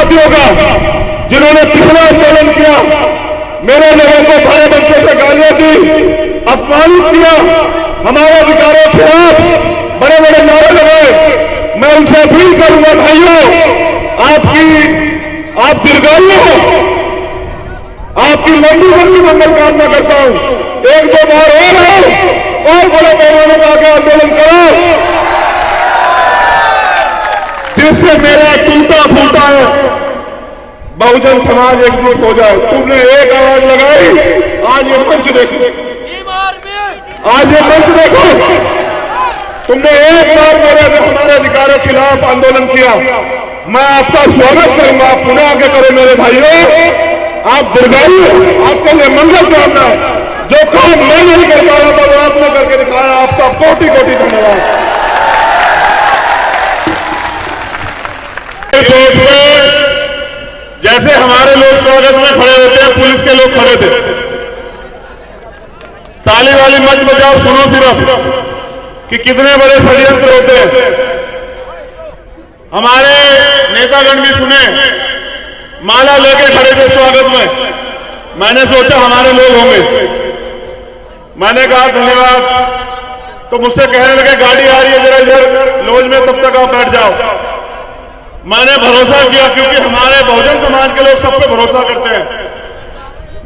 साथियों का, जिन्होंने पिछड़ा आंदोलन किया, मेरे लोगों को भरे बच्चों से गालियां दी, अपमानित किया, हमारे अधिकारों के खिलाफ बड़े बड़े नारे लगाए। मैं उनसे अपील करूंगा, भाइयों, आप दीर्घायु हो, आपकी लंबी लंबी मंगल कामना करता हूं। एक दो बार और बड़े पैमाने पर आगे आंदोलन करो, जिससे मेरा टूटा फूटा है बहुजन समाज एकजुट हो जाए। तुमने एक आवाज लगाई, आज ये मंच देखो, आज ये मंच देखो, तुमने एक बार हमारे अधिकारों के खिलाफ आंदोलन किया। मैं आपका स्वागत करूंगा, आप पुनः आगे करो मेरे भाइयों। आप दीर्घायु, आपके लिए मंगल कामना। जो काम मैं नहीं कर पा रहा था वो आपने करके दिखाया, आपका कोटि कोटि धन्यवाद। कोर्ट में जैसे हमारे लोग स्वागत में खड़े होते हैं, पुलिस के लोग खड़े थे, ताली वाली मत बजाओ, सुनो सिर्फ कि कितने बड़े षड्यंत्र होते हैं। हमारे नेतागण भी सुने, माला लेके खड़े थे स्वागत में। मैंने सोचा हमारे लोग होंगे, मैंने कहा धन्यवाद। तो मुझसे कहने लगे गाड़ी आ रही है जरा इधर लॉज में, तब तक आप बैठ जाओ। मैंने भरोसा किया, क्योंकि हमारे बहुजन समाज के लोग सब पे भरोसा करते हैं।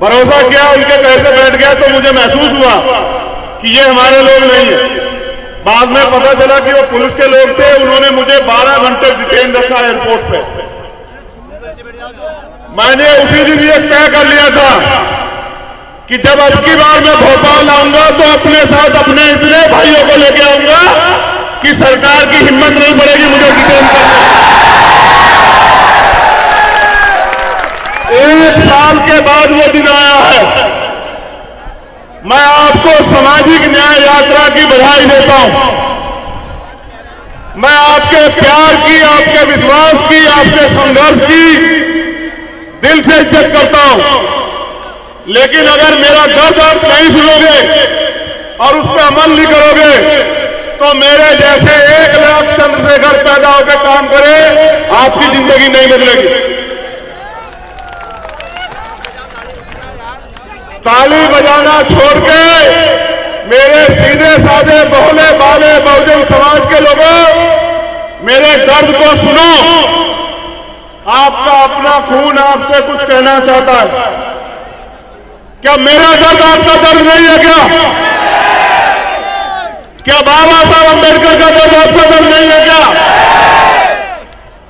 भरोसा किया, उनके कहे से बैठ गया, तो मुझे महसूस हुआ कि ये हमारे लोग नहीं है। बाद में पता चला कि वो पुलिस के लोग थे। उन्होंने मुझे 12 घंटे डिटेन रखा एयरपोर्ट पे। मैंने उसी दिन ये तय कर लिया था कि जब अब की बार मैं भोपाल आऊंगा तो अपने साथ अपने इतने भाइयों को लेके आऊंगा कि सरकार की हिम्मत नहीं पड़ेगी मुझे डिटेन करने। 1 साल के बाद वो दिन आया है। मैं आपको सामाजिक न्याय यात्रा की बधाई देता हूं। मैं आपके प्यार की, आपके विश्वास की, आपके संघर्ष की दिल से इज्जत करता हूं। लेकिन अगर मेरा दर्द आप नहीं सुनोगे और उस पर अमल नहीं करोगे तो मेरे जैसे 1 लाख चंद्रशेखर पैदा होकर काम करे, आपकी जिंदगी नहीं बदलेगी। ताली बजाना छोड़ के मेरे सीधे साधे बहुले बाले बहुजन समाज के लोगों, मेरे दर्द को सुनो। आपका अपना खून आपसे कुछ कहना चाहता है। क्या मेरा दर्द आपका दर्द नहीं है? क्या बाबा साहब अम्बेडकर का दर्द आपका दर्द नहीं है? क्या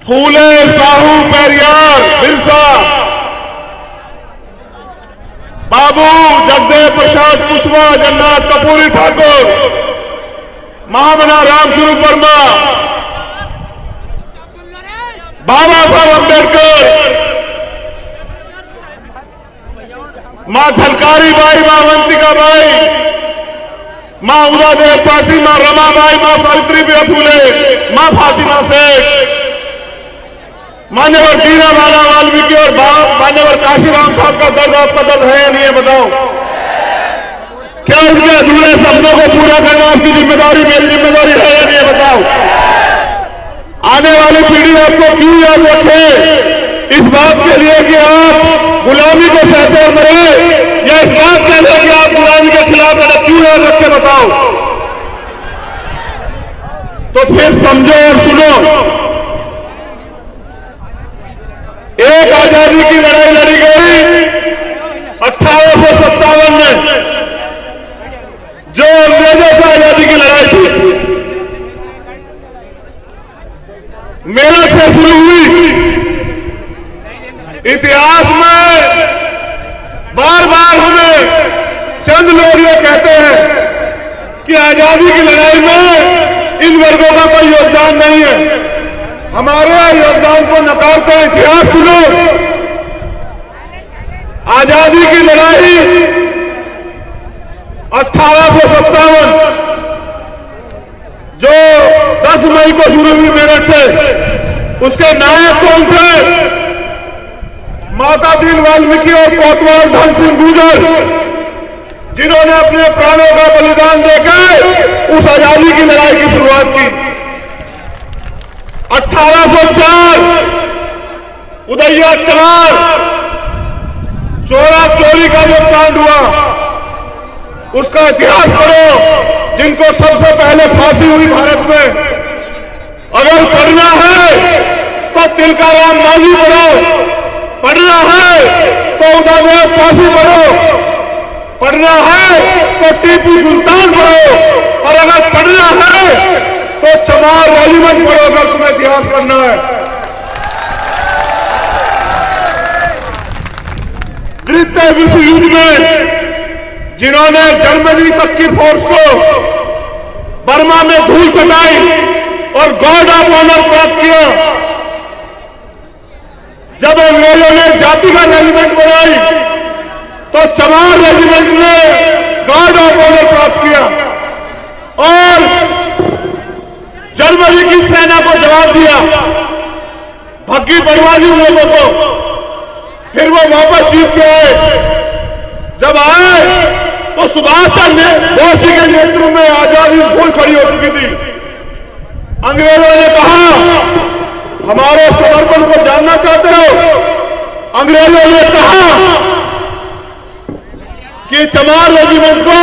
फूले, साहू, पेरियार, बिरसा, बाबू जगदेव प्रसाद कुशवाहा, जगन्नाथ कपूरी ठाकुर, महामना रामस्वरूप वर्मा, बाबा साहब अम्बेडकर, मां झलकारी बाई, मां अवंतिका बाई, मां उदादेव पासी, मां रमाबाई, मां सावित्रीबाई फूले, मां फातिमा शेख, मान्यवर दीनाबाला वाल्मीकि और मान्यवर काशीराम साहब का दर्द आपका दर्द है या नहीं है? बताओ। क्या उनके अधूरे शब्दों को पूरा करना आपकी जिम्मेदारी, मेरी जिम्मेदारी है या नहीं है? बताओ। आने वाली पीढ़ी आपको क्यों याद रखे? इस बात के लिए कि आप गुलामी को सहते मरे, या इस बात के लिए कि आप गुलामी के खिलाफ लड़े? क्यों याद रखे? बताओ। तो फिर समझो और सुनो। एक आजादी की लड़ाई लड़ी गई 1857 में, जो अंग्रेजों से आजादी की लड़ाई थी, मेरठ से शुरू हुई। इतिहास में बार बार हमें चंद लोग ये कहते हैं कि आजादी की लड़ाई में इन वर्गों का कोई योगदान नहीं है। हमारे योगदान को नकारते हैं। इतिहास सुनो। आजादी की लड़ाई 1857 जो 10 मई को शुरू हुई मेरठ से, उसके नायक कौन थे? माता दीन वाल्मीकि और कोतवाल धन सिंह गुर्जर, जिन्होंने अपने प्राणों का बलिदान देकर उस आजादी की लड़ाई की शुरुआत की। 1804 उदैया चमार चोरा चोरी का जो कांड हुआ उसका इतिहास पढ़ो, जिनको सबसे पहले फांसी हुई भारत में। अगर पढ़ना है तो तिलकाराम मांझी पढ़ो, पढ़ना है तो उदयदेव पासी पढ़ो, पढ़ना है तो टीपू सुल्तान पढ़ो, और अगर पढ़ना है तो चमार रेजिमेंट पढ़ो अगर तुम्हें इतिहास पढ़ना है। द्वितीय विश्व युद्ध में जिन्होंने जर्मनी तक की फोर्स को बर्मा में धूल चटाई और गॉर्ड ऑफ ऑनर प्राप्त किया, जब अंग्रेजों ने जातिगत रेजिमेंट बनाई तो चमार रेजिमेंट ने गॉर्ड ऑफ ऑनर प्राप्त किया और जर्मनी की सेना को जवाब दिया, भग्गी बढ़वा दी लोगों को। फिर वो वापस जीत के आए। जब आए तो सुभाष चंद्र बोस जी के नेतृत्व में आजादी फूल खड़ी हो चुकी थी। अंग्रेजों ने कहा हमारे समर्पण को जानना चाहते हो? अंग्रेजों ने कहा कि चमार रेजिमेंट को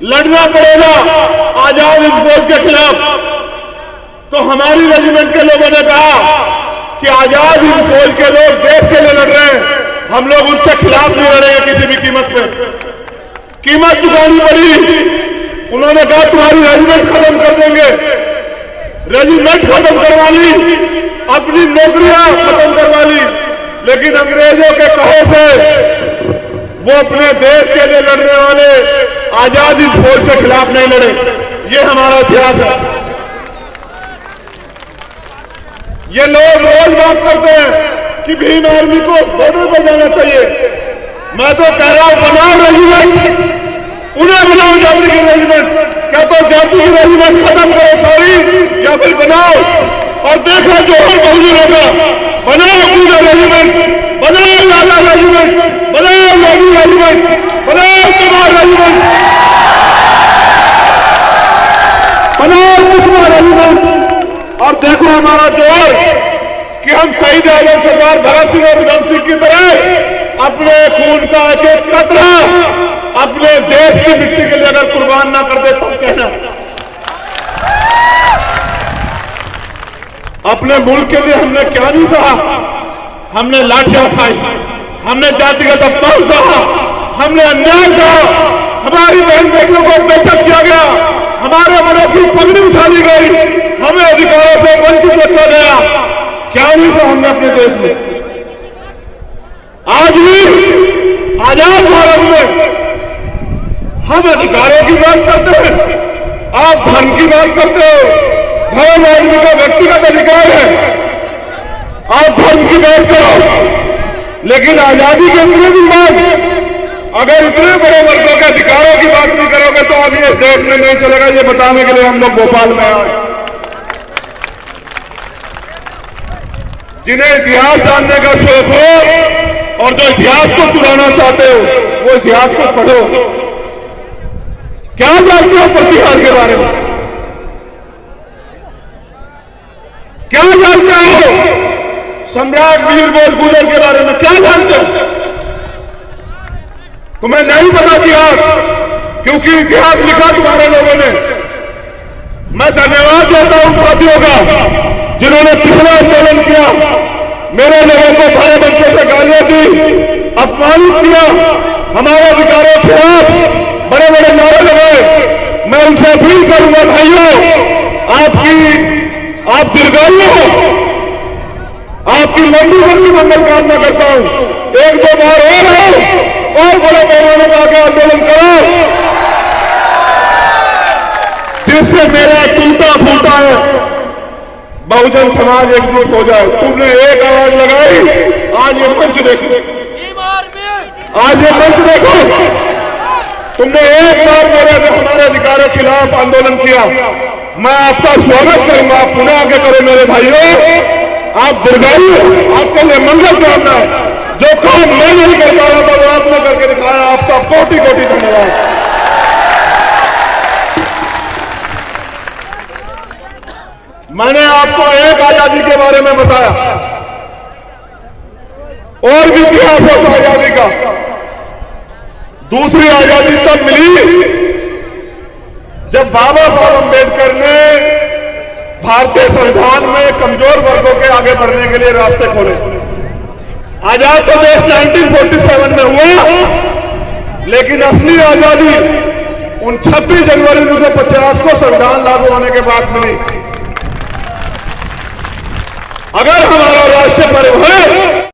लड़ना पड़ेगा आजाद हिंद फौज के खिलाफ। तो हमारी रेजिमेंट के लोगों ने कहा कि आजाद हिंद फौज के लोग देश के लिए लड़ रहे हैं, हम लोग उनके खिलाफ नहीं लड़ेंगे किसी भी कीमत पे। कीमत चुकानी पड़ी। उन्होंने कहा तुम्हारी रेजिमेंट खत्म कर देंगे। रेजिमेंट खत्म करवा ली, अपनी नौकरियां खत्म करवा ली, लेकिन अंग्रेजों के कहे से वो अपने देश के लिए लड़ने वाले आजाद हिंद फौज के खिलाफ नहीं लड़े। ये हमारा इतिहास है। ये लोग रोज बात करते हैं कि भीम आर्मी को बॉर्डर पर जाना चाहिए। मैं तो कह रहा हूं बनाओ रेजिमेंट, उन्हें बनाओ जाति की रेजिमेंट। क्या तो जाति की रेजिमेंट खत्म करो सारी, या फिर बनाओ और देखो जोहर बहुजन होगा। बनाओ पूरा रेजिमेंट, बनाओ लाला रेजिमेंट, बनाओ योगी रेजिमेंट, बनाओ चमार रेजिमेंट, बनाओ कुशवाहा रेजिमेंट। और देखो हमारा जोर कि हम शहीद आजम सरदार भगत सिंह और उधम सिंह की तरह अपने खून का एक एक कतरा अपने देश की मिट्टी के लिए अगर कुर्बान ना कर दे तब कहना। अपने मुल्क के लिए हमने क्या नहीं सहा? हमने लाठियां खाई, हमने जातिगत अपमान सहा, हमने अन्याय सहा, हमारी बहन बेटियों को बेइज्जत किया गया, हमारे बड़ों की पगड़ी उछाली गई, हमें अधिकारों से वंचित रखा गया। क्या नहीं सहा हमने अपने देश में? आज भी आजाद भारत में हम अधिकारों की बात करते हैं, आप धर्म की बात करते हो। धर्म आदमी का व्यक्तिगत अधिकार है, आप धर्म की बात करो, लेकिन आजादी के इतने दिन बाद अगर इतने बड़े वर्गों के अधिकारों की बात नहीं करोगे तो अभी इस देश में नहीं चलेगा। ये बताने के लिए हम लोग भोपाल में आए। जिन्हें इतिहास जानने का शौक हो और जो इतिहास को चुराना चाहते हो वो इतिहास को पढ़ो। क्या जानते हो प्रतिहार के बारे में? क्या जानते हो सम्राट वीर बोध गुजर के बारे में? क्या जानते हो? तुम्हें नहीं पता इतिहास, क्योंकि इतिहास लिखा तुम्हारे लोगों ने। मैं धन्यवाद देता हूं साथियों का जिन्होंने पिछड़ा आंदोलन किया, मेरे लोगों को भरे बच्चों से गालियां दी, अपमानित किया, हमारे अधिकारों के खिलाफ बड़े बड़े नारे लगाए। मैं उनसे अपील करूंगा भाइयों, आप दीर्घायु हो, आपकी लंबी लंबी मंगल कामना करता हूं। एक दो बार और बड़े पैमाने पर आगे आंदोलन करो जिससे मेरा टूटा फूटा है बहुजन समाज एकजुट हो जाए। तुमने एक आवाज लगाई, आज ये मंच देखो, आज ये मंच देखो। तुमने एक बार हमारे अधिकारों के खिलाफ आंदोलन किया, मैं आपका स्वागत करूंगा। आप पुनः आगे करो मेरे भाइयों, आप दीर्घायु, आपके लिए मंगल कामना है। जो काम मैं नहीं कर पा रहा था वो आपने करके दिखाया, आपका कोटि कोटि धन्यवाद। मैंने आपको एक आजादी के बारे में बताया, और भी इतिहास है उस आजादी का। दूसरी आजादी तब मिली जब बाबा साहब अम्बेडकर ने भारतीय संविधान में कमजोर वर्गों के आगे बढ़ने के लिए रास्ते खोले। आजाद तो देश 1947 में हुआ, लेकिन असली आजादी उन 26 जनवरी 1950 को संविधान लागू होने के बाद मिली। अगर हमारा राष्ट्रीय पर्व है